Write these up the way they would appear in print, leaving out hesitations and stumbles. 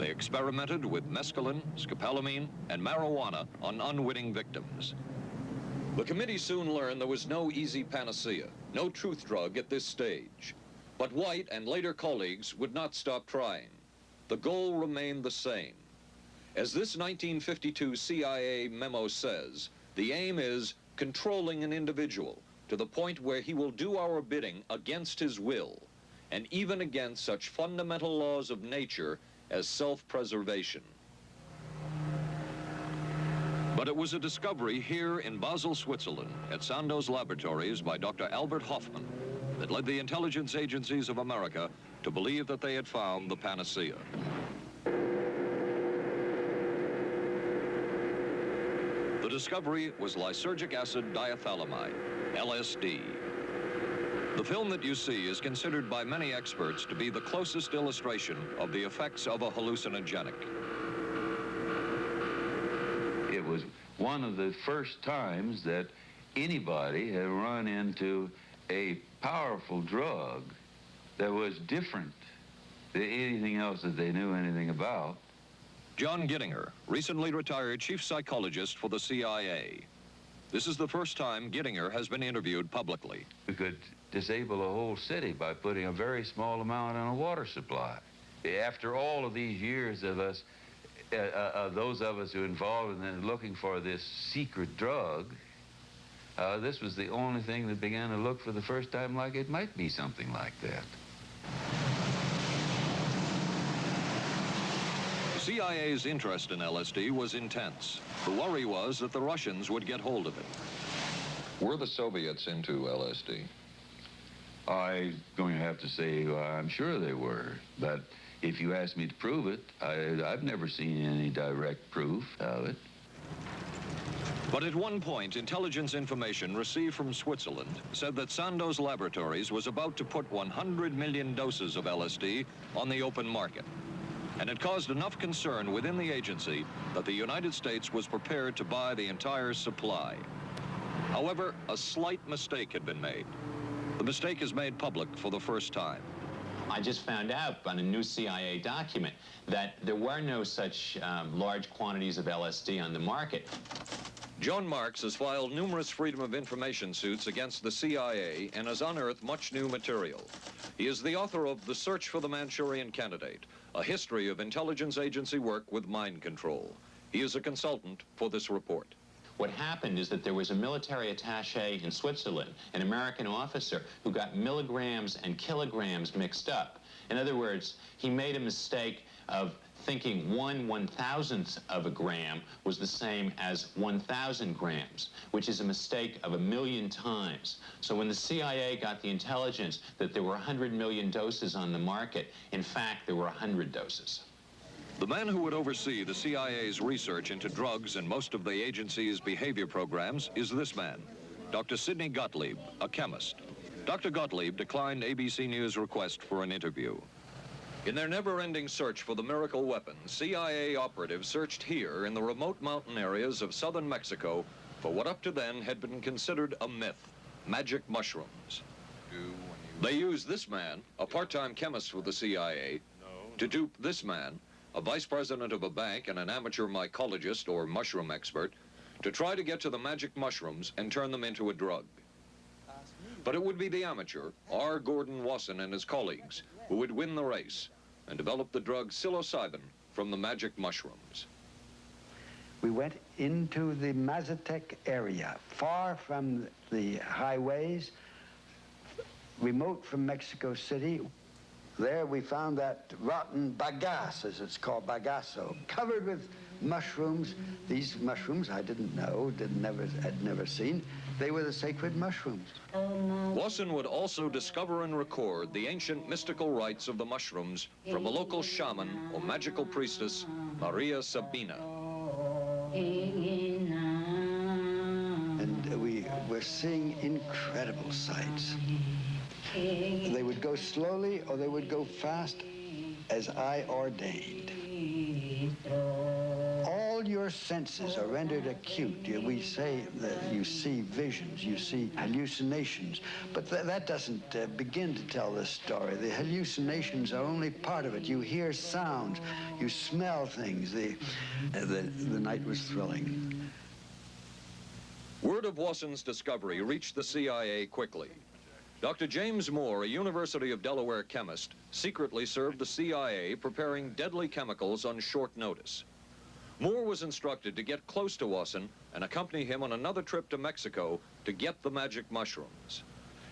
They experimented with mescaline, scopolamine, and marijuana on unwitting victims. The committee soon learned there was no easy panacea, no truth drug at this stage. But White and later colleagues would not stop trying. The goal remained the same. As this 1952 CIA memo says, the aim is controlling an individual to the point where he will do our bidding against his will, and even against such fundamental laws of nature as self-preservation. But it was a discovery here in Basel, Switzerland, at Sandoz Laboratories by Dr. Albert Hofmann that led the intelligence agencies of America to believe that they had found the panacea. The discovery was lysergic acid diethylamide, LSD. The film that you see is considered by many experts to be the closest illustration of the effects of a hallucinogenic. It was one of the first times that anybody had run into a powerful drug that was different than anything else that they knew anything about. John Gittinger, recently retired chief psychologist for the CIA. This is the first time Gittinger has been interviewed publicly. We could disable a whole city by putting a very small amount on a water supply. After all of these years of us, those of us who are involved in looking for this secret drug, this was the only thing that began to look for the first time like it might be something like that. The CIA's interest in LSD was intense. The worry was that the Russians would get hold of it. Were the Soviets into LSD? I'm going to have to say I'm sure they were, but if you ask me to prove it, I've never seen any direct proof of it. But at one point, intelligence information received from Switzerland said that Sandoz Laboratories was about to put 100 million doses of LSD on the open market. And it caused enough concern within the agency that the United States was prepared to buy the entire supply. However, a slight mistake had been made. The mistake is made public for the first time. I just found out on a new CIA document that there were no such large quantities of LSD on the market. Joan Marks has filed numerous Freedom of Information suits against the CIA and has unearthed much new material. He is the author of The Search for the Manchurian Candidate, a history of intelligence agency work with mind control. He is a consultant for this report. What happened is that there was a military attaché in Switzerland, an American officer, who got milligrams and kilograms mixed up. In other words, he made a mistake of thinking 1/1000th of a gram was the same as 1,000 grams, which is a mistake of 1,000,000 times. So when the CIA got the intelligence that there were 100 million doses on the market, in fact, there were 100 doses. The man who would oversee the CIA's research into drugs and most of the agency's behavior programs is this man, Dr. Sidney Gottlieb, a chemist. Dr. Gottlieb declined ABC News' request for an interview. In their never-ending search for the miracle weapon, CIA operatives searched here in the remote mountain areas of southern Mexico for what up to then had been considered a myth, magic mushrooms. They used this man, a part-time chemist for the CIA, to dupe this man, a vice president of a bank and an amateur mycologist or mushroom expert, to try to get to the magic mushrooms and turn them into a drug. But it would be the amateur, R. Gordon Wasson and his colleagues, who would win the race and develop the drug psilocybin from the magic mushrooms. We went into the Mazatec area, far from the highways, remote from Mexico City. There we found that rotten bagasse, as it's called, bagasso, covered with mushrooms. These mushrooms I didn't know, had never seen. They were the sacred mushrooms. Wasson would also discover and record the ancient mystical rites of the mushrooms from a local shaman or magical priestess, Maria Sabina. And we were seeing incredible sights. They would go slowly or they would go fast as I ordained. All your your senses are rendered acute. We say that you see visions, you see hallucinations, but that doesn't begin to tell this story. The hallucinations are only part of it. You hear sounds, you smell things. The night was thrilling. Word of Wasson's discovery reached the CIA quickly. Dr. James Moore, a University of Delaware chemist, secretly served the CIA preparing deadly chemicals on short notice. Moore was instructed to get close to Wasson and accompany him on another trip to Mexico to get the magic mushrooms.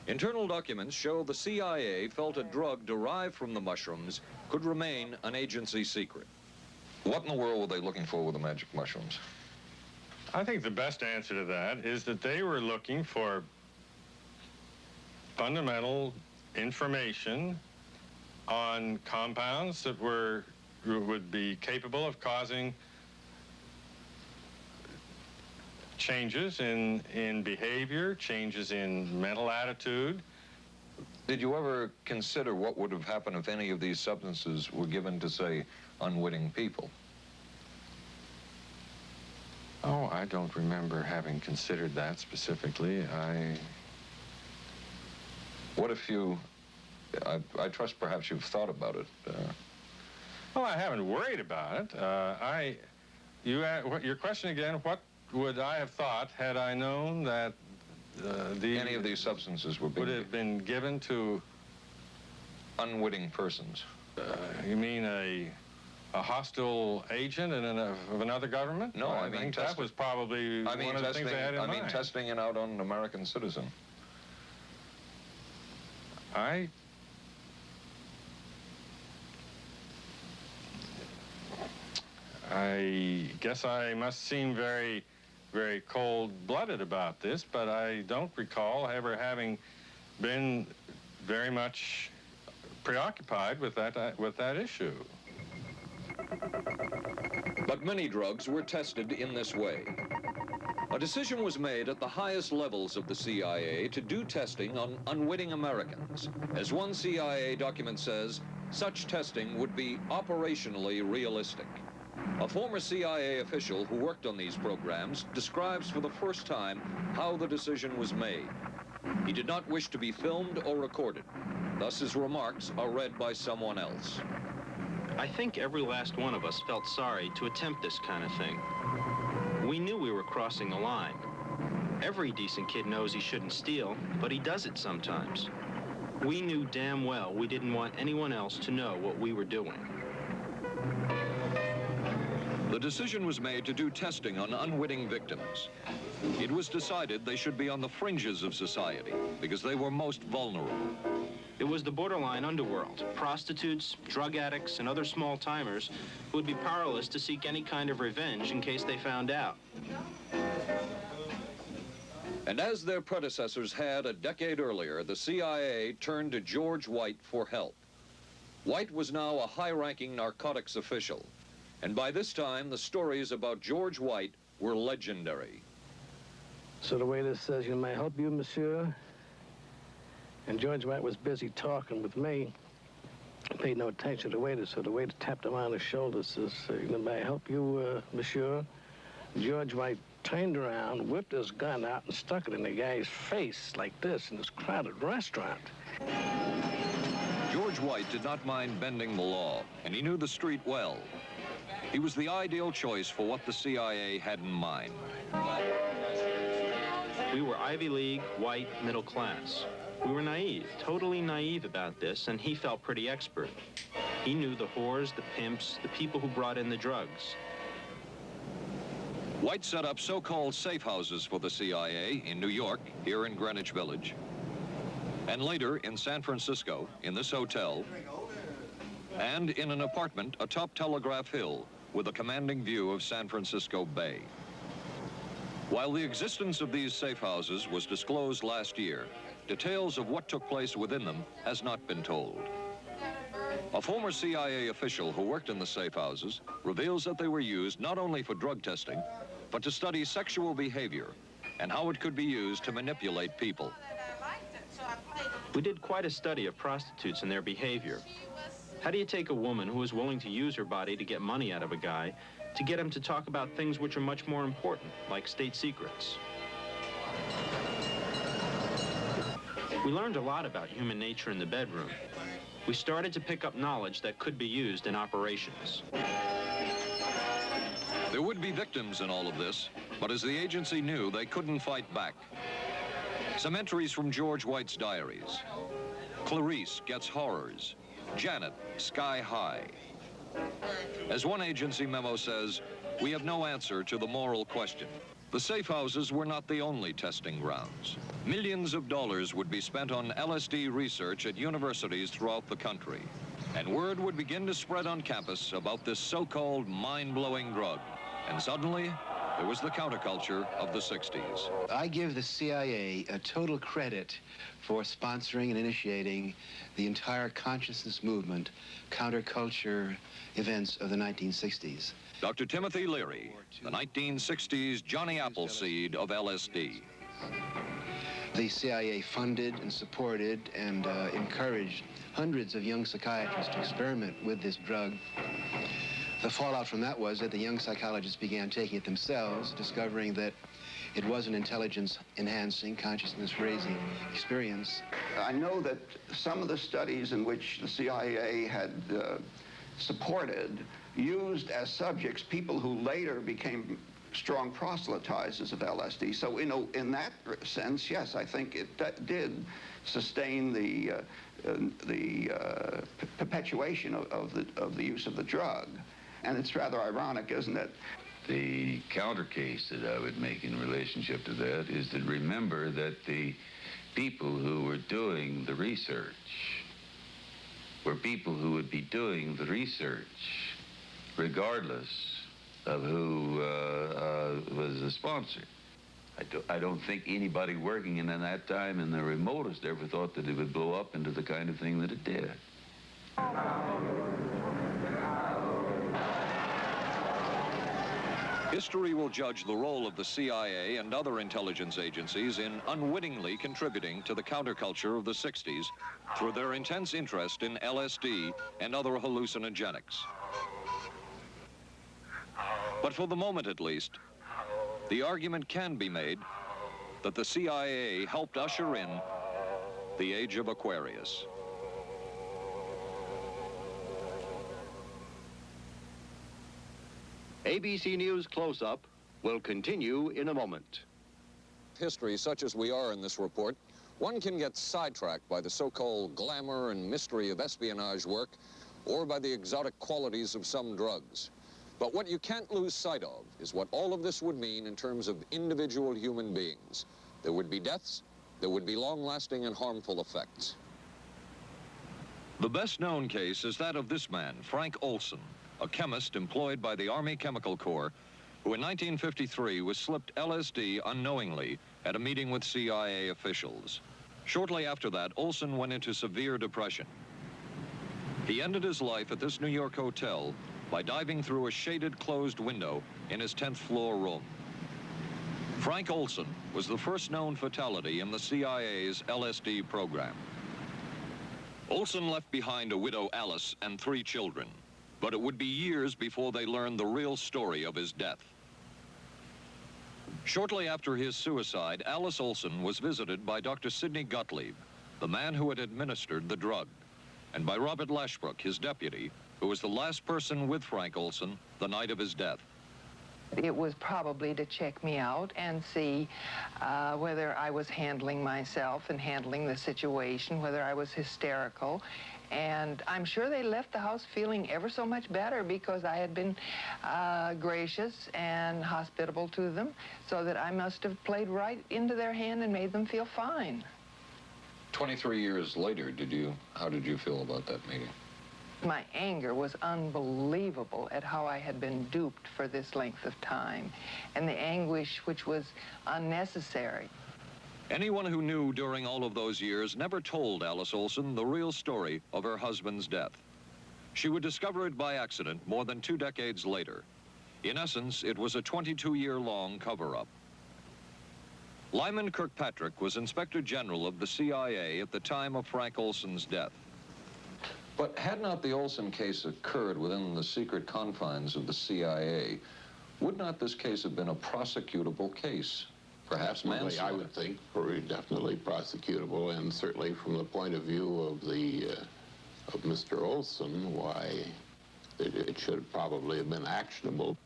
Internal documents show the CIA felt a drug derived from the mushrooms could remain an agency secret. What in the world were they looking for with the magic mushrooms? I think the best answer to that is that they were looking for fundamental information on compounds that would be capable of causing changes in behavior, changes in mental attitude. Did you ever consider what would have happened if any of these substances were given to, say, unwitting people? Oh, I don't remember having considered that specifically. What if you, I trust perhaps you've thought about it. Well, I haven't worried about it. Your question again, what would I have thought had I known that any of these substances would have been given to unwitting persons? You mean a hostile agent of another government? No, I mean that was probably one of the things they had in mind. I mean testing it out on an American citizen. I guess I must seem very, very cold-blooded about this, but I don't recall ever having been very much preoccupied with that issue. But many drugs were tested in this way. A decision was made at the highest levels of the CIA to do testing on unwitting Americans. As one CIA document says, such testing would be operationally realistic. A former CIA official who worked on these programs describes for the first time how the decision was made. He did not wish to be filmed or recorded. Thus his remarks are read by someone else. I think every last one of us felt sorry to attempt this kind of thing. We knew we were crossing the line. Every decent kid knows he shouldn't steal, but he does it sometimes. We knew damn well we didn't want anyone else to know what we were doing. The decision was made to do testing on unwitting victims. It was decided they should be on the fringes of society because they were most vulnerable. It was the borderline underworld. Prostitutes, drug addicts, and other small-timers who would be powerless to seek any kind of revenge in case they found out. And as their predecessors had a decade earlier, the CIA turned to George White for help. White was now a high-ranking narcotics official, and by this time, the stories about George White were legendary. So the waiter says, "You may help you, monsieur?" And George White was busy talking with me. I paid no attention to the waiter, so the waiter tapped him on the shoulder, says, "May I help you, monsieur?" George White turned around, whipped his gun out, and stuck it in the guy's face like this in this crowded restaurant. George White did not mind bending the law, and he knew the street well. He was the ideal choice for what the CIA had in mind. We were Ivy League, white, middle class. We were naive, totally naive about this, and he felt pretty expert. He knew the whores, the pimps, the people who brought in the drugs. White set up so-called safe houses for the CIA in New York, here in Greenwich Village, and later in San Francisco, in this hotel, and in an apartment atop Telegraph Hill with a commanding view of San Francisco Bay. While the existence of these safe houses was disclosed last year, details of what took place within them has not been told. A former CIA official who worked in the safe houses reveals that they were used not only for drug testing, but to study sexual behavior and how it could be used to manipulate people. We did quite a study of prostitutes and their behavior. How do you take a woman who is willing to use her body to get money out of a guy to get him to talk about things which are much more important, like state secrets? We learned a lot about human nature in the bedroom. We started to pick up knowledge that could be used in operations. There would be victims in all of this, but as the agency knew, they couldn't fight back. Some entries from George White's diaries. Clarice gets horrors. Janet, sky high. As one agency memo says, we have no answer to the moral question. The safe houses were not the only testing grounds. Millions of dollars would be spent on LSD research at universities throughout the country. And word would begin to spread on campus about this so-called mind-blowing drug. And suddenly, there was the counterculture of the 60s. I give the CIA a total credit for sponsoring and initiating the entire consciousness movement, counterculture events of the 1960s. Dr. Timothy Leary, the 1960s Johnny Appleseed of LSD. The CIA funded and supported and encouraged hundreds of young psychiatrists to experiment with this drug. The fallout from that was that the young psychologists began taking it themselves, discovering that it was an intelligence-enhancing, consciousness-raising experience. I know that some of the studies in which the CIA had supported used as subjects people who later became strong proselytizers of LSD. So, in that sense, yes, I think it did sustain the perpetuation of the use of the drug. And it's rather ironic, isn't it? The counter case that I would make in relationship to that is to remember that the people who were doing the research were people who would be doing the research regardless of who was the sponsor. I don't think anybody working in that time in the remotest ever thought that it would blow up into the kind of thing that it did. History will judge the role of the CIA and other intelligence agencies in unwittingly contributing to the counterculture of the 60s through their intense interest in LSD and other hallucinogenics. But for the moment, at least, the argument can be made that the CIA helped usher in the age of Aquarius. ABC News Close-Up will continue in a moment. History, such as we are in this report, one can get sidetracked by the so-called glamour and mystery of espionage work or by the exotic qualities of some drugs. But what you can't lose sight of is what all of this would mean in terms of individual human beings. There would be deaths, there would be long-lasting and harmful effects. The best-known case is that of this man, Frank Olson, a chemist employed by the Army Chemical Corps, who in 1953 was slipped LSD unknowingly at a meeting with CIA officials. Shortly after that, Olson went into severe depression. He ended his life at this New York hotel by diving through a shaded closed window in his 10th floor room. Frank Olson was the first known fatality in the CIA's LSD program. Olson left behind a widow, Alice, and 3 children. But it would be years before they learned the real story of his death. Shortly after his suicide, Alice Olson was visited by Dr. Sidney Gottlieb, the man who had administered the drug, and by Robert Lashbrook, his deputy, who was the last person with Frank Olson the night of his death. It was probably to check me out and see whether I was handling myself and handling the situation, whether I was hysterical. And I'm sure they left the house feeling ever so much better because I had been gracious and hospitable to them, so that I must have played right into their hand and made them feel fine. 23 years later, how did you feel about that meeting? My anger was unbelievable at how I had been duped for this length of time, and the anguish which was unnecessary. Anyone who knew during all of those years never told Alice Olson the real story of her husband's death. She would discover it by accident more than 2 decades later. In essence, it was a 22-year-long cover-up. Lyman Kirkpatrick was Inspector General of the CIA at the time of Frank Olson's death. But had not the Olson case occurred within the secret confines of the CIA, would not this case have been a prosecutable case? Perhaps manslaughter? I would think definitely prosecutable, and certainly from the point of view of of Mr. Olson, why it should probably have been actionable.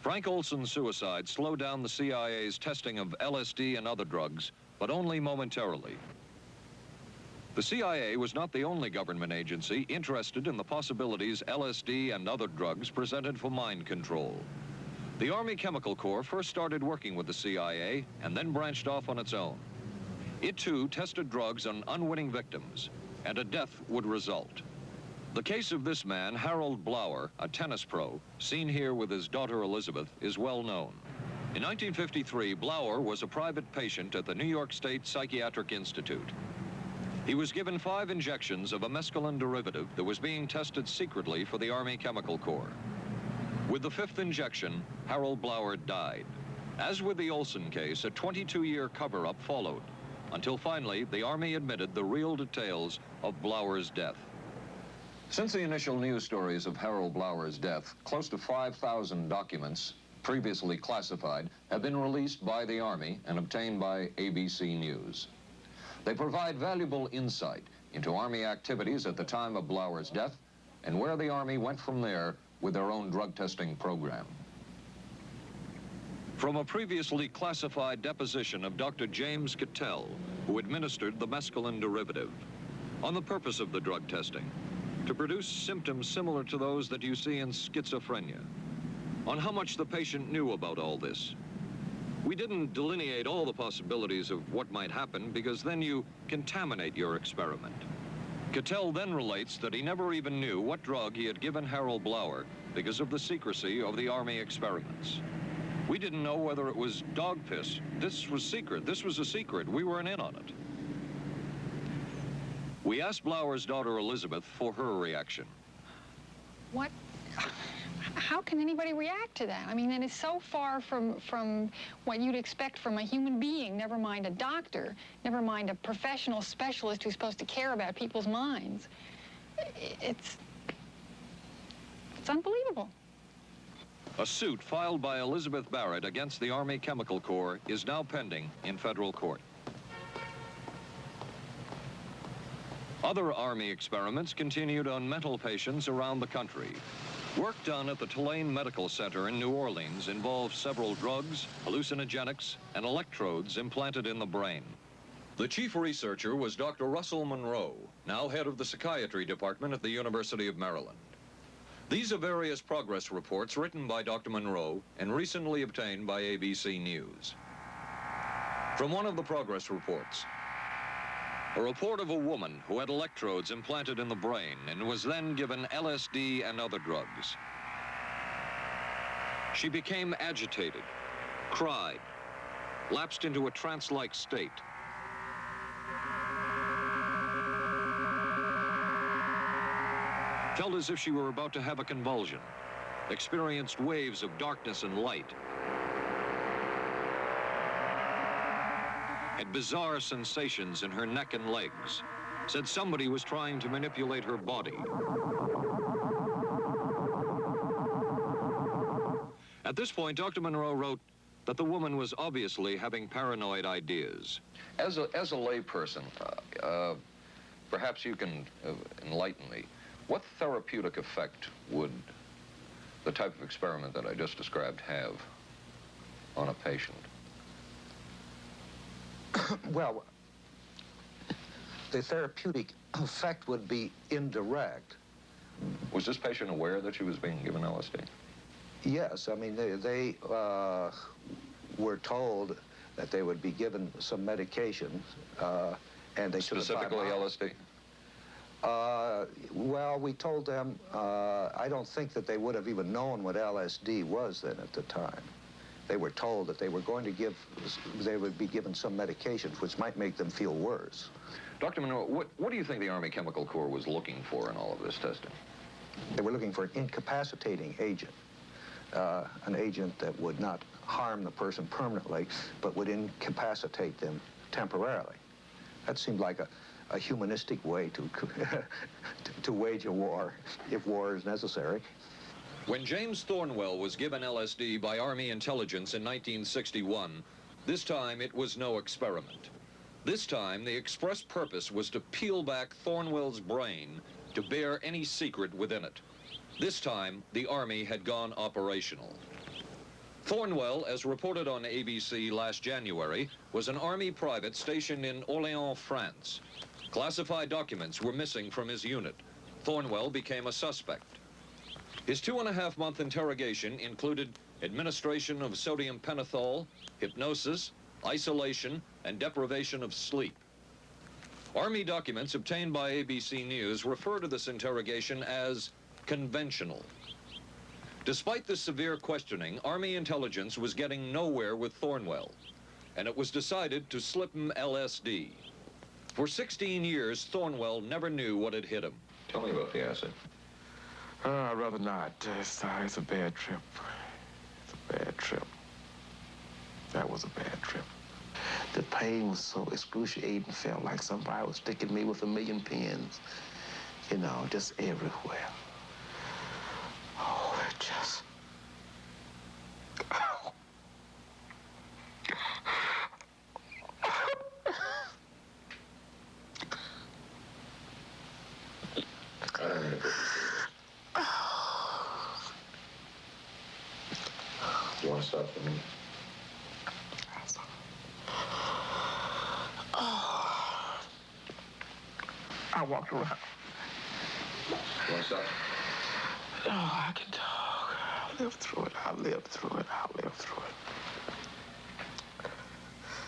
Frank Olson's suicide slowed down the CIA's testing of LSD and other drugs, but only momentarily. The CIA was not the only government agency interested in the possibilities LSD and other drugs presented for mind control. The Army Chemical Corps first started working with the CIA and then branched off on its own. It too tested drugs on unwitting victims, and a death would result. The case of this man, Harold Blower, a tennis pro, seen here with his daughter Elizabeth, is well known. In 1953, Blower was a private patient at the New York State Psychiatric Institute. He was given 5 injections of a mescaline derivative that was being tested secretly for the Army Chemical Corps. With the 5th injection, Harold Blower died. As with the Olson case, a 22-year cover-up followed, until finally the Army admitted the real details of Blower's death. Since the initial news stories of Harold Blower's death, close to 5,000 documents, previously classified, have been released by the Army and obtained by ABC News. They provide valuable insight into Army activities at the time of Blower's death and where the Army went from there with their own drug testing program. From a previously classified deposition of Dr. James Cattell, who administered the mescaline derivative, on the purpose of the drug testing, to produce symptoms similar to those that you see in schizophrenia, on how much the patient knew about all this. We didn't delineate all the possibilities of what might happen because then you contaminate your experiment. Cattell then relates that he never even knew what drug he had given Harold Blower because of the secrecy of the Army experiments. We didn't know whether it was dog piss. This was secret. This was a secret. We weren't in on it. We asked Blower's daughter Elizabeth for her reaction. What? How can anybody react to that? I mean, that is so far from what you'd expect from a human being, never mind a doctor, never mind a professional specialist who's supposed to care about people's minds. It's unbelievable. A suit filed by Elizabeth Barrett against the Army Chemical Corps is now pending in federal court. Other Army experiments continued on mental patients around the country. Work done at the Tulane Medical Center in New Orleans involved several drugs, hallucinogenics, and electrodes implanted in the brain. The chief researcher was Dr. Russell Monroe, now head of the psychiatry department at the University of Maryland. These are various progress reports written by Dr. Monroe and recently obtained by ABC News. From one of the progress reports, a report of a woman who had electrodes implanted in the brain and was then given LSD and other drugs. She became agitated, cried, lapsed into a trance-like state. Felt as if she were about to have a convulsion, experienced waves of darkness and light, had bizarre sensations in her neck and legs, said somebody was trying to manipulate her body. At this point, Dr. Monroe wrote that the woman was obviously having paranoid ideas. As a layperson, perhaps you can enlighten me. What therapeutic effect would the type of experiment that I just described have on a patient? Well, the therapeutic effect would be indirect. Was this patient aware that she was being given LSD? Yes, I mean, they were told that they would be given some medication, and they specifically LSD? Well, we told them, I don't think that they would have even known what LSD was then at the time. They were told that they were going to they would be given some medications which might make them feel worse. Dr. Monroe, what do you think the Army Chemical Corps was looking for in all of this testing? They were looking for an incapacitating agent, an agent that would not harm the person permanently, but would incapacitate them temporarily. That seemed like a humanistic way to, to wage a war, if war is necessary. When James Thornwell was given LSD by Army intelligence in 1961, this time it was no experiment. This time, the express purpose was to peel back Thornwell's brain to bear any secret within it. This time, the Army had gone operational. Thornwell, as reported on ABC last January, was an Army private stationed in Orléans, France. Classified documents were missing from his unit. Thornwell became a suspect. His 2.5-month interrogation included administration of sodium pentothal, hypnosis, isolation, and deprivation of sleep. Army documents obtained by ABC News refer to this interrogation as conventional. Despite the severe questioning, Army intelligence was getting nowhere with Thornwell, and it was decided to slip him LSD. For 16 years, Thornwell never knew what had hit him. Tell me about the acid. I'd rather not. It's a bad trip. It's a bad trip. That was a bad trip. The pain was so excruciating, felt like somebody was sticking me with 1,000,000 pins, you know, just everywhere. Oh, it just... Oh. You want to stop for me? I walked around. You want to stop? Oh, I can talk. I lived through it. I lived through it. I lived through it.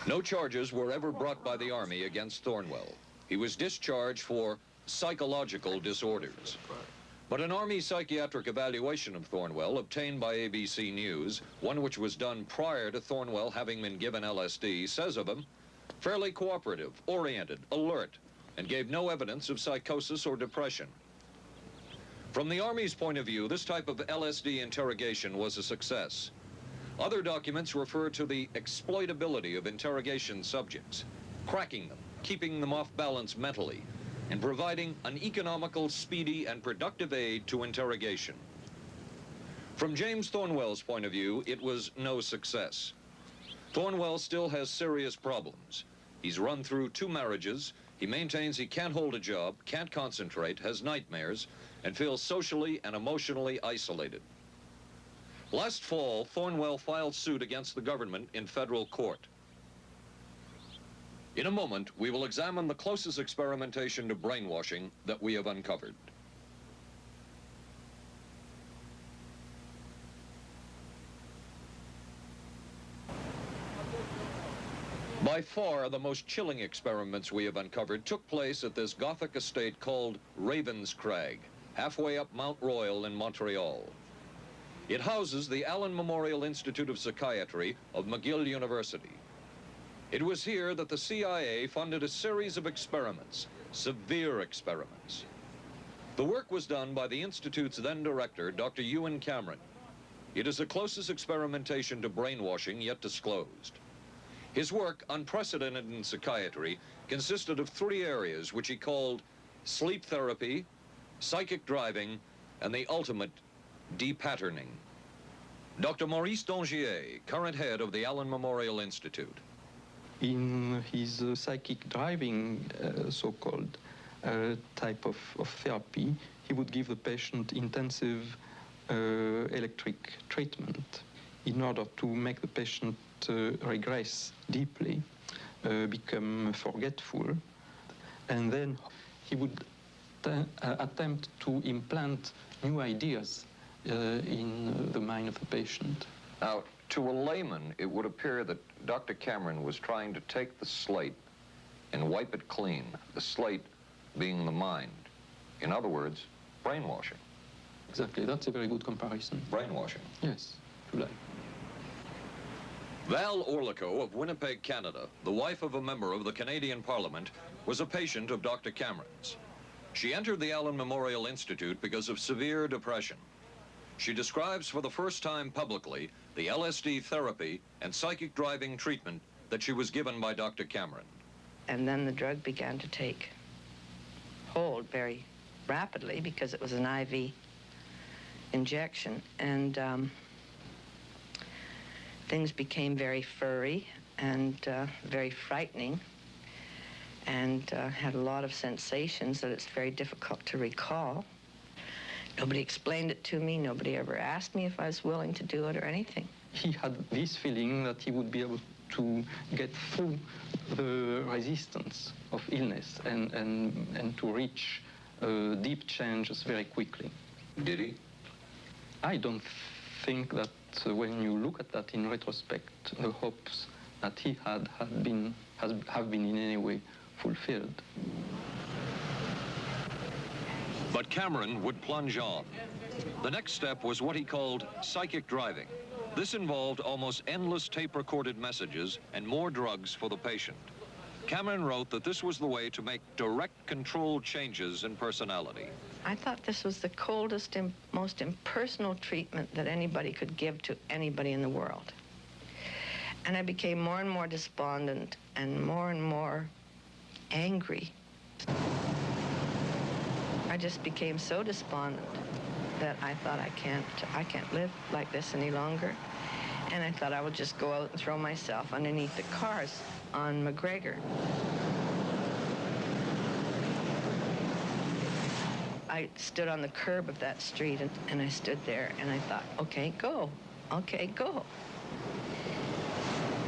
No charges were ever brought by the Army against Thornwell. He was discharged for psychological disorders. But an Army psychiatric evaluation of Thornwell obtained by ABC News, one which was done prior to Thornwell having been given LSD, says of him, fairly cooperative, oriented, alert, and gave no evidence of psychosis or depression. From the Army's point of view, this type of LSD interrogation was a success. Other documents refer to the exploitability of interrogation subjects, cracking them, keeping them off balance mentally, and providing an economical, speedy, and productive aid to interrogation. From James Thornwell's point of view, it was no success. Thornwell still has serious problems. He's run through 2 marriages. He maintains he can't hold a job, can't concentrate, has nightmares, and feels socially and emotionally isolated. Last fall, Thornwell filed suit against the government in federal court. In a moment, we will examine the closest experimentation to brainwashing that we have uncovered. By far, the most chilling experiments we have uncovered took place at this Gothic estate called Ravenscrag, halfway up Mount Royal in Montreal. It houses the Allen Memorial Institute of Psychiatry of McGill University. It was here that the CIA funded a series of experiments, severe experiments. The work was done by the Institute's then director, Dr. Ewen Cameron. It is the closest experimentation to brainwashing yet disclosed. His work, unprecedented in psychiatry, consisted of 3 areas which he called sleep therapy, psychic driving, and the ultimate depatterning. Dr. Maurice Dongier, current head of the Allen Memorial Institute. In his psychic driving, so-called type of therapy, he would give the patient intensive electric treatment in order to make the patient regress deeply, become forgetful, and then he would attempt to implant new ideas in the mind of the patient. Now, to a layman, it would appear that Dr. Cameron was trying to take the slate and wipe it clean, the slate being the mind. In other words, brainwashing. Exactly, that's a very good comparison. Brainwashing. Yes, if you like. Val Orlico of Winnipeg, Canada, the wife of a member of the Canadian Parliament, was a patient of Dr. Cameron's. She entered the Allen Memorial Institute because of severe depression. She describes for the first time publicly the LSD therapy and psychic driving treatment that she was given by Dr. Cameron. And then the drug began to take hold very rapidly because it was an IV injection. And things became very furry and very frightening, and had a lot of sensations that it's very difficult to recall. Nobody explained it to me. Nobody ever asked me if I was willing to do it or anything. He had this feeling that he would be able to get through the resistance of illness and to reach deep changes very quickly. Did he? I don't think that when you look at that in retrospect, the hopes that he had have been in any way fulfilled. But Cameron would plunge on. The next step was what he called psychic driving. This involved almost endless tape-recorded messages and more drugs for the patient. Cameron wrote that this was the way to make direct controlled changes in personality. I thought this was the coldest and most impersonal treatment that anybody could give to anybody in the world. And I became more and more despondent and more angry. I just became so despondent that I thought I can't live like this any longer. And I thought I would just go out and throw myself underneath the cars on McGregor. I stood on the curb of that street and I stood there and I thought, okay, go. Okay, go.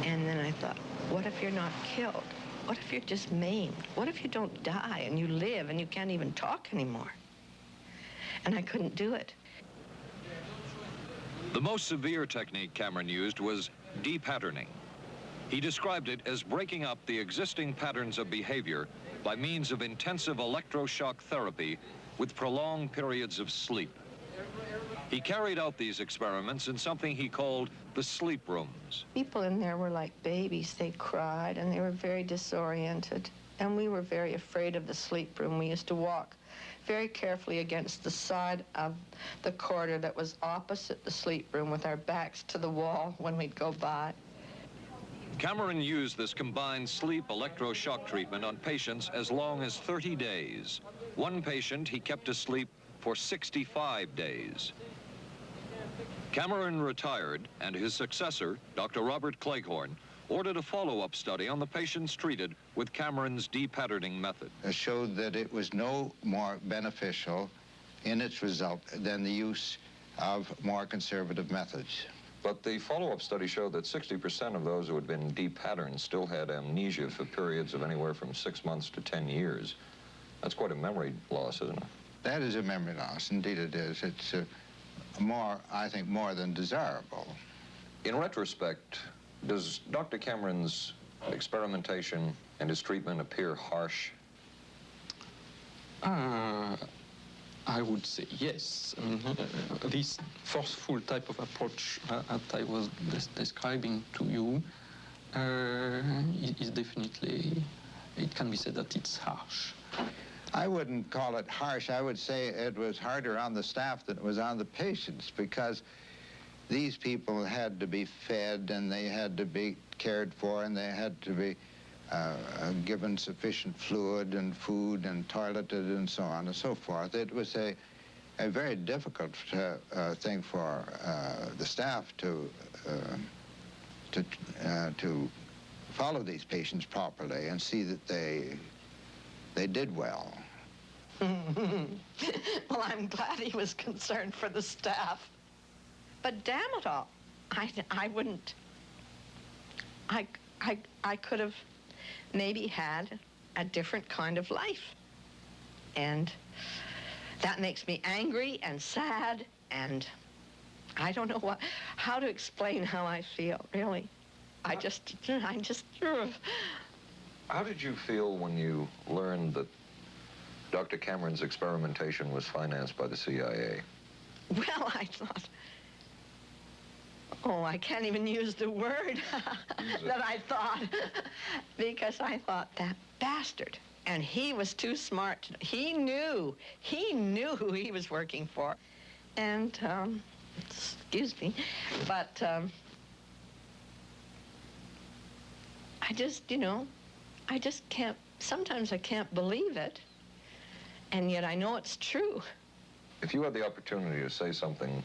And then I thought, what if you're not killed? What if you're just maimed? What if you don't die and you live and you can't even talk anymore? And I couldn't do it. The most severe technique Cameron used was de-patterning. He described it as breaking up the existing patterns of behavior by means of intensive electroshock therapy with prolonged periods of sleep. He carried out these experiments in something he called the sleep rooms. People in there were like babies. They cried and they were very disoriented. And we were very afraid of the sleep room. We used to walk very carefully against the side of the corridor that was opposite the sleep room with our backs to the wall when we'd go by. Cameron used this combined sleep electroshock treatment on patients as long as 30 days. One patient he kept asleep for 65 days. Cameron retired, and his successor, Dr. Robert Cleghorn, ordered a follow-up study on the patients treated with Cameron's de-patterning method. It showed that it was no more beneficial in its result than the use of more conservative methods. But the follow-up study showed that 60% of those who had been de-patterned still had amnesia for periods of anywhere from 6 months to 10 years. That's quite a memory loss, isn't it? That is a memory loss. Indeed it is. It's I think, more than desirable. In retrospect, does Dr. Cameron's experimentation and his treatment appear harsh? I would say yes. I mean, this forceful type of approach that I was describing to you is definitely, it can be said that it's harsh. I wouldn't call it harsh. I would say it was harder on the staff than it was on the patients, because these people had to be fed and they had to be cared for and they had to be given sufficient fluid and food and toileted and so on and so forth. It was a very difficult thing for the staff to follow these patients properly and see that they did well. Well, I'm glad he was concerned for the staff. But damn it all, I wouldn't. I could have maybe had a different kind of life. And that makes me angry and sad, and I don't know how to explain how I feel, really. I just. How did you feel when you learned that Dr. Cameron's experimentation was financed by the CIA? Well, I thought, oh, I can't even use the word that I thought, because I thought, that bastard. And he was too smart. He knew who he was working for. And, excuse me, but I just, I just can't, sometimes I can't believe it. and yet I know it's true. If you had the opportunity to say something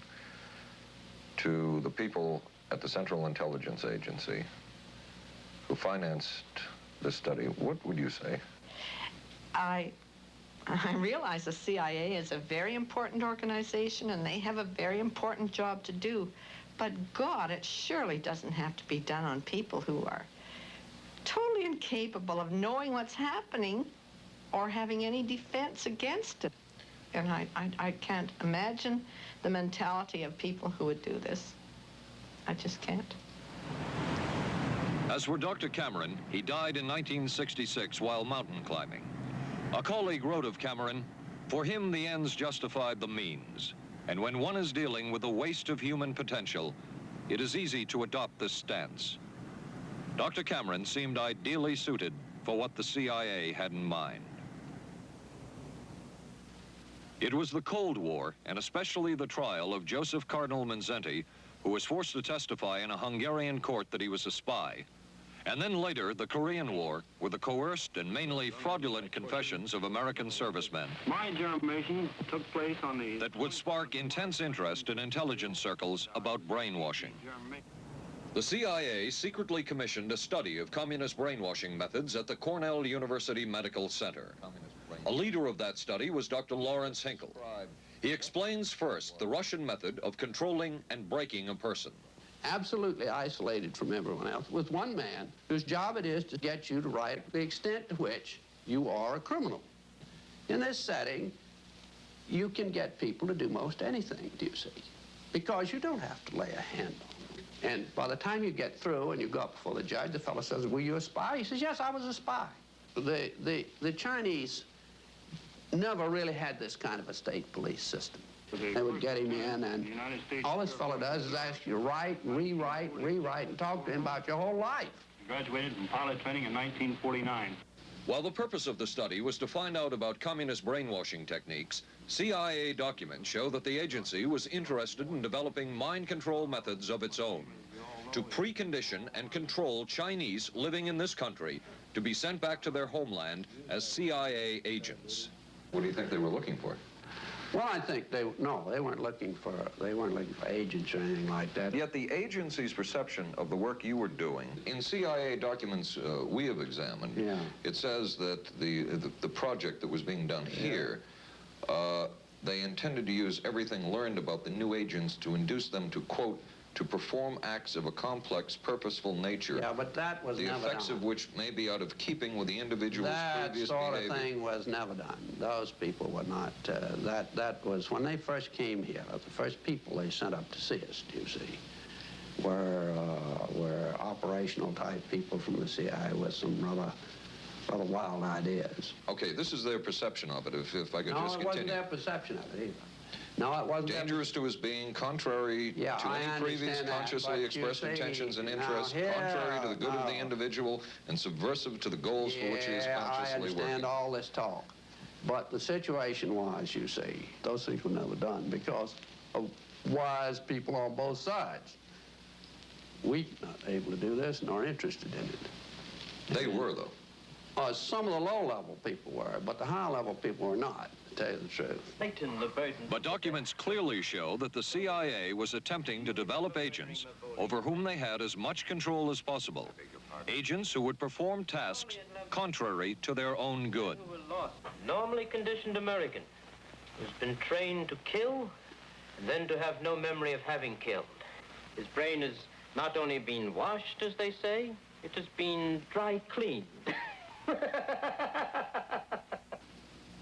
to the people at the Central Intelligence Agency who financed this study, what would you say? I realize the CIA is a very important organization and they have a very important job to do. But God, it surely doesn't have to be done on people who are totally incapable of knowing what's happening or having any defense against it. And I can't imagine the mentality of people who would do this. I just can't. As for Dr. Cameron, he died in 1966 while mountain climbing. A colleague wrote of Cameron, "For him, the ends justified the means. And when one is dealing with the waste of human potential, it is easy to adopt this stance." Dr. Cameron seemed ideally suited for what the CIA had in mind. It was the Cold War, and especially the trial of Joseph Cardinal Mindszenty, who was forced to testify in a Hungarian court that he was a spy. And then later, the Korean War, with the coerced and mainly fraudulent confessions of American servicemen. My germination took place on the... That would spark intense interest in intelligence circles about brainwashing. The CIA secretly commissioned a study of communist brainwashing methods at the Cornell University Medical Center. A leader of that study was Dr. Lawrence Hinkle. He explains first the Russian method of controlling and breaking a person. Absolutely isolated from everyone else, with one man whose job it is to get you to write the extent to which you are a criminal. In this setting, you can get people to do most anything, do you see? Because you don't have to lay a hand on them. And by the time you get through and you go up before the judge, the fellow says, "Were you a spy?" He says, "Yes, I was a spy." The Chinese never really had this kind of a state police system. They would get him in, and all this fellow does is ask you to write, rewrite, and talk to him about your whole life. Graduated from pilot training in 1949. While the purpose of the study was to find out about communist brainwashing techniques, CIA documents show that the agency was interested in developing mind control methods of its own to precondition and control Chinese living in this country to be sent back to their homeland as CIA agents. What do you think they were looking for? Well, I think they weren't looking for agents or anything like that. Yet the agency's perception of the work you were doing, in CIA documents we have examined, it says that the project that was being done here, they intended to use everything learned about the new agents to induce them to, quote, to perform acts of a complex, purposeful nature. Yeah, but that was never done. The effects of which may be out of keeping with the individual's previous behavior. That sort of thing was never done. Those people were not, that was, when they first came here, the first people they sent up to see us, you see, were operational type people from the CIA with some rather wild ideas. Okay, this is their perception of it, if I could just continue. No, it wasn't their perception of it either. No, it wasn't. Dangerous to his being, contrary to any previous consciously expressed intentions and interests, contrary to the good of the individual, and subversive to the goals for which he is consciously working. I understand all this talk. But the situation was, you see, those things were never done because of wise people on both sides. We were not able to do this nor interested in it. They were, though. Some of the low-level people were, but the high-level people were not, to tell you the truth. But documents clearly show that the CIA was attempting to develop agents over whom they had as much control as possible. Agents who would perform tasks contrary to their own good. Normally conditioned American who's been trained to kill and then to have no memory of having killed. His brain has not only been washed, as they say, it has been dry cleaned.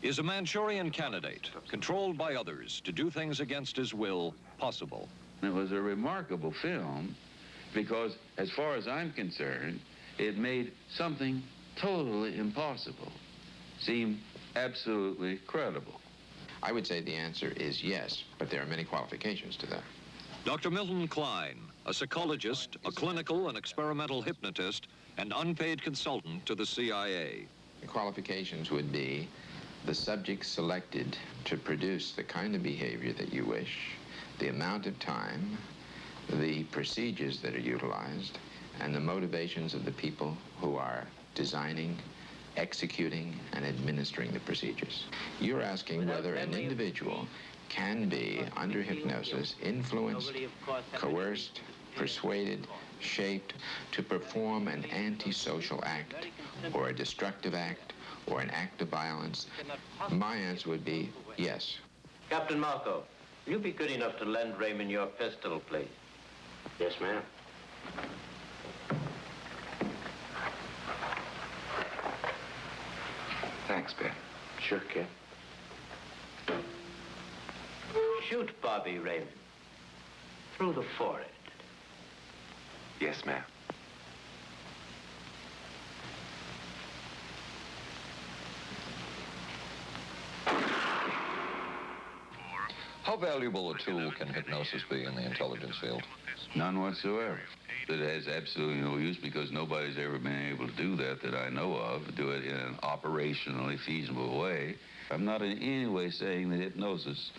Is a Manchurian candidate, controlled by others to do things against his will, possible? It was a remarkable film because, as far as I'm concerned, it made something totally impossible seem absolutely credible. I would say the answer is yes, but there are many qualifications to that. Dr. Milton Klein, a psychologist, a clinical and experimental hypnotist, and unpaid consultant to the CIA. The qualifications would be the subject selected to produce the kind of behavior that you wish, the amount of time, the procedures that are utilized, and the motivations of the people who are designing executing and administering the procedures. You're asking whether an individual can be, under hypnosis, influenced, coerced, persuaded, shaped to perform an antisocial act, or a destructive act, or an act of violence. My answer would be yes. Captain Marco, will you be good enough to lend Raymond your pistol, please? Yes, ma'am. Thanks, Ben. Sure, kid. Shoot Bobby, Raymond. Through the forehead. Yes, ma'am. How valuable a tool can hypnosis be in the intelligence field? None whatsoever. It has absolutely no use because nobody's ever been able to do that I know of, do it in an operationally feasible way. I'm not in any way saying that hypnosis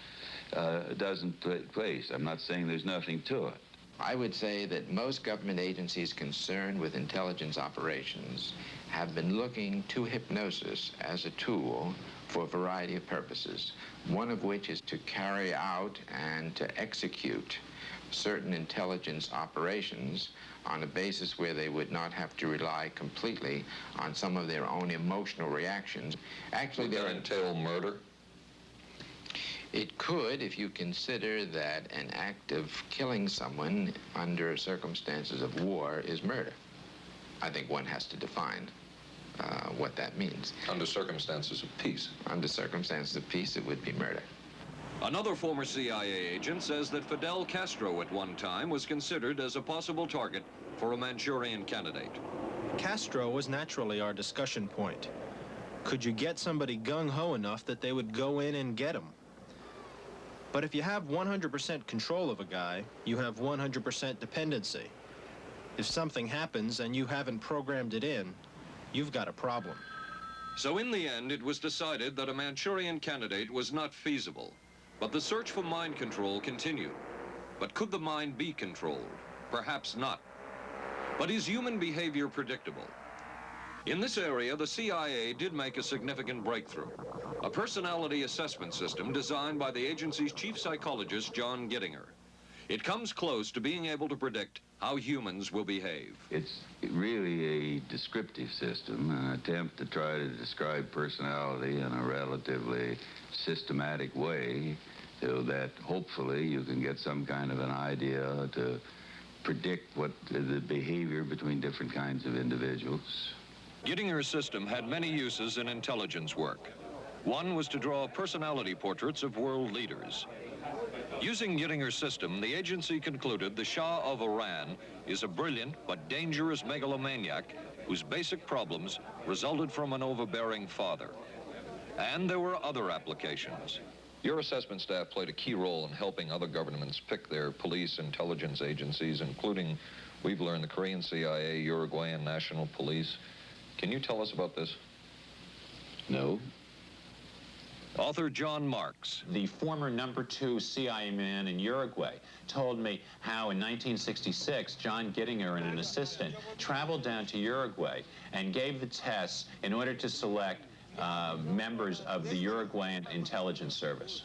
doesn't take place. I'm not saying there's nothing to it. I would say that most government agencies concerned with intelligence operations have been looking to hypnosis as a tool for a variety of purposes, one of which is to carry out and to execute certain intelligence operations on a basis where they would not have to rely completely on some of their own emotional reactions. Actually, would that entail murder? It could, if you consider that an act of killing someone under circumstances of war is murder. I think one has to define what that means. Under circumstances of peace? Under circumstances of peace, it would be murder. Another former CIA agent says that Fidel Castro at one time was considered as a possible target for a Manchurian candidate. Castro was naturally our discussion point. Could you get somebody gung-ho enough that they would go in and get him? But if you have 100% control of a guy, you have 100% dependency. If something happens and you haven't programmed it in, you've got a problem. So in the end, it was decided that a Manchurian candidate was not feasible. But the search for mind control continued. But could the mind be controlled? Perhaps not. But is human behavior predictable? In this area, the CIA did make a significant breakthrough. A personality assessment system designed by the agency's chief psychologist, John Gittinger. It comes close to being able to predict how humans will behave. It's really a descriptive system, an attempt to try to describe personality in a relatively systematic way so that hopefully you can get some kind of an idea to predict what the behavior between different kinds of individuals. Gittinger's system had many uses in intelligence work. One was to draw personality portraits of world leaders. Using Gittinger's system, the agency concluded the Shah of Iran is a brilliant but dangerous megalomaniac whose basic problems resulted from an overbearing father. And there were other applications. Your assessment staff played a key role in helping other governments pick their police intelligence agencies, including, we've learned, the Korean CIA, Uruguayan National Police. Can you tell us about this? No. Author John Marks. The former #2 CIA man in Uruguay told me how in 1966, John Gittinger and an assistant traveled down to Uruguay and gave the tests in order to select members of the Uruguayan intelligence service.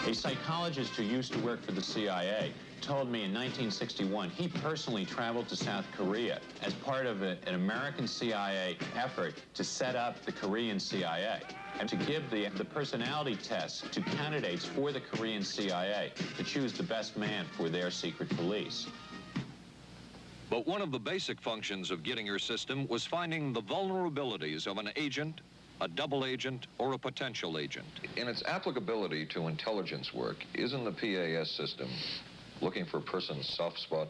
A psychologist who used to work for the CIA told me in 1961 he personally traveled to South Korea as part of an American CIA effort to set up the Korean CIA and to give the personality tests to candidates for the Korean CIA to choose the best man for their secret police. But one of the basic functions of Gittinger's system was finding the vulnerabilities of an agent, a double agent, or a potential agent. In its applicability to intelligence work, isn't the PAS system looking for a person's soft spot?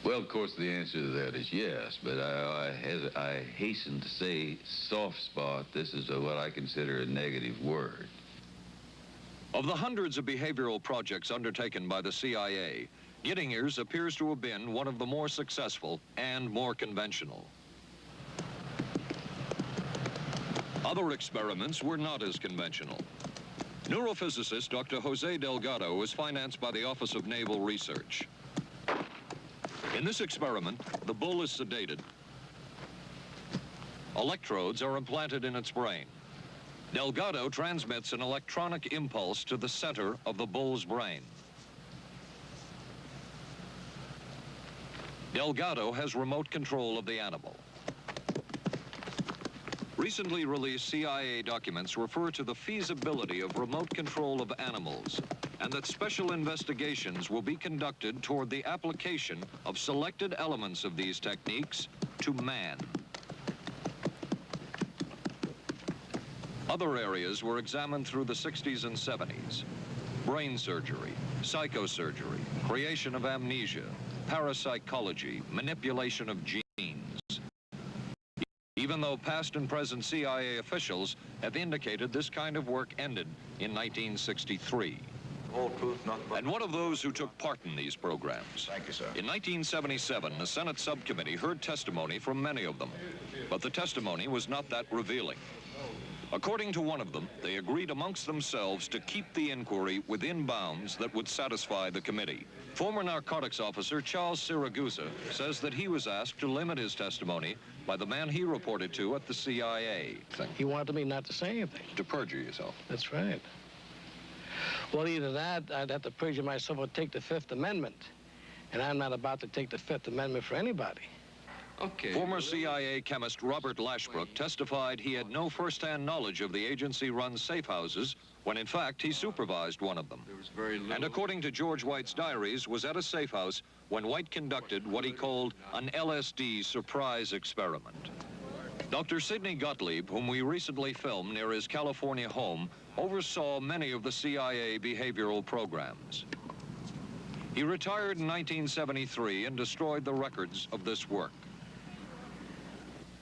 Well, of course, the answer to that is yes, but I hasten to say soft spot. This is what I consider a negative word. Of the hundreds of behavioral projects undertaken by the CIA, Gittinger's appears to have been one of the more successful and more conventional. Other experiments were not as conventional. Neurophysicist Dr. Jose Delgado was financed by the Office of Naval Research. In this experiment, the bull is sedated. Electrodes are implanted in its brain. Delgado transmits an electronic impulse to the center of the bull's brain. Delgado has remote control of the animal. Recently released CIA documents refer to the feasibility of remote control of animals, and that special investigations will be conducted toward the application of selected elements of these techniques to man. Other areas were examined through the 60s and 70s. Brain surgery, psychosurgery, creation of amnesia, parapsychology, manipulation of genes. Even though past and present CIA officials have indicated this kind of work ended in 1963. And one of those who took part in these programs. Thank you, sir. In 1977, the Senate subcommittee heard testimony from many of them, but the testimony was not that revealing. According to one of them, they agreed amongst themselves to keep the inquiry within bounds that would satisfy the committee. Former narcotics officer Charles Siragusa says that he was asked to limit his testimony by the man he reported to at the CIA. He wanted me not to say anything. To perjure yourself. That's right. Well, either that, I'd have to perjure myself or take the Fifth Amendment. And I'm not about to take the Fifth Amendment for anybody. Okay. Former CIA chemist Robert Lashbrook testified he had no first-hand knowledge of the agency-run safe houses when, in fact, he supervised one of them. And according to George White's diaries, was at a safe house when White conducted what he called an LSD surprise experiment. Dr. Sidney Gottlieb, whom we recently filmed near his California home, oversaw many of the CIA behavioral programs. He retired in 1973 and destroyed the records of this work.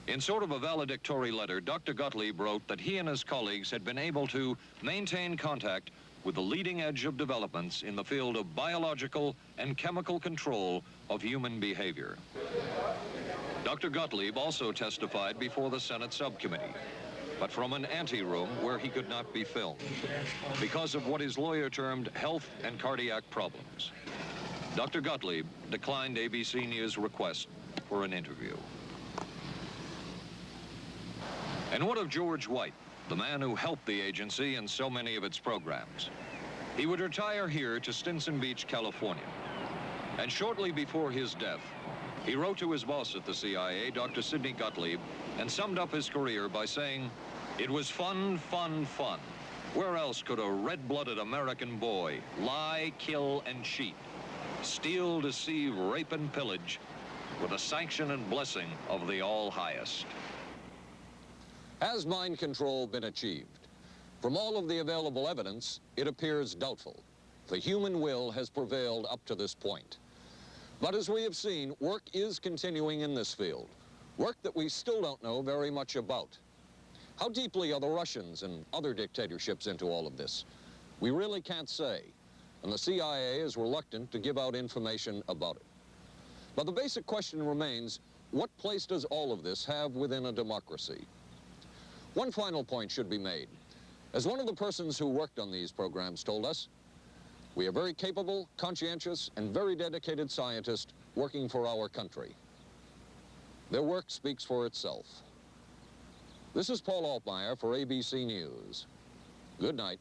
In sort of a valedictory letter, Dr. Gottlieb wrote that he and his colleagues had been able to maintain contact with the leading edge of developments in the field of biological and chemical control of human behavior. Dr. Gottlieb also testified before the Senate subcommittee, but from an anteroom where he could not be filmed because of what his lawyer termed health and cardiac problems. Dr. Gottlieb declined ABC News' request for an interview. And what of George White, the man who helped the agency in so many of its programs? He would retire here to Stinson Beach, California. And shortly before his death, he wrote to his boss at the CIA, Dr. Sidney Gottlieb, and summed up his career by saying, "It was fun, fun, fun. Where else could a red-blooded American boy lie, kill, and cheat, steal, deceive, rape, and pillage with the sanction and blessing of the All-Highest?" Has mind control been achieved? From all of the available evidence, it appears doubtful. The human will has prevailed up to this point. But as we have seen, work is continuing in this field, work that we still don't know very much about. How deeply are the Russians and other dictatorships into all of this? We really can't say, and the CIA is reluctant to give out information about it. But the basic question remains, what place does all of this have within a democracy? One final point should be made. As one of the persons who worked on these programs told us, we are very capable, conscientious, and very dedicated scientists working for our country. Their work speaks for itself. This is Paul Altmaier for ABC News. Good night.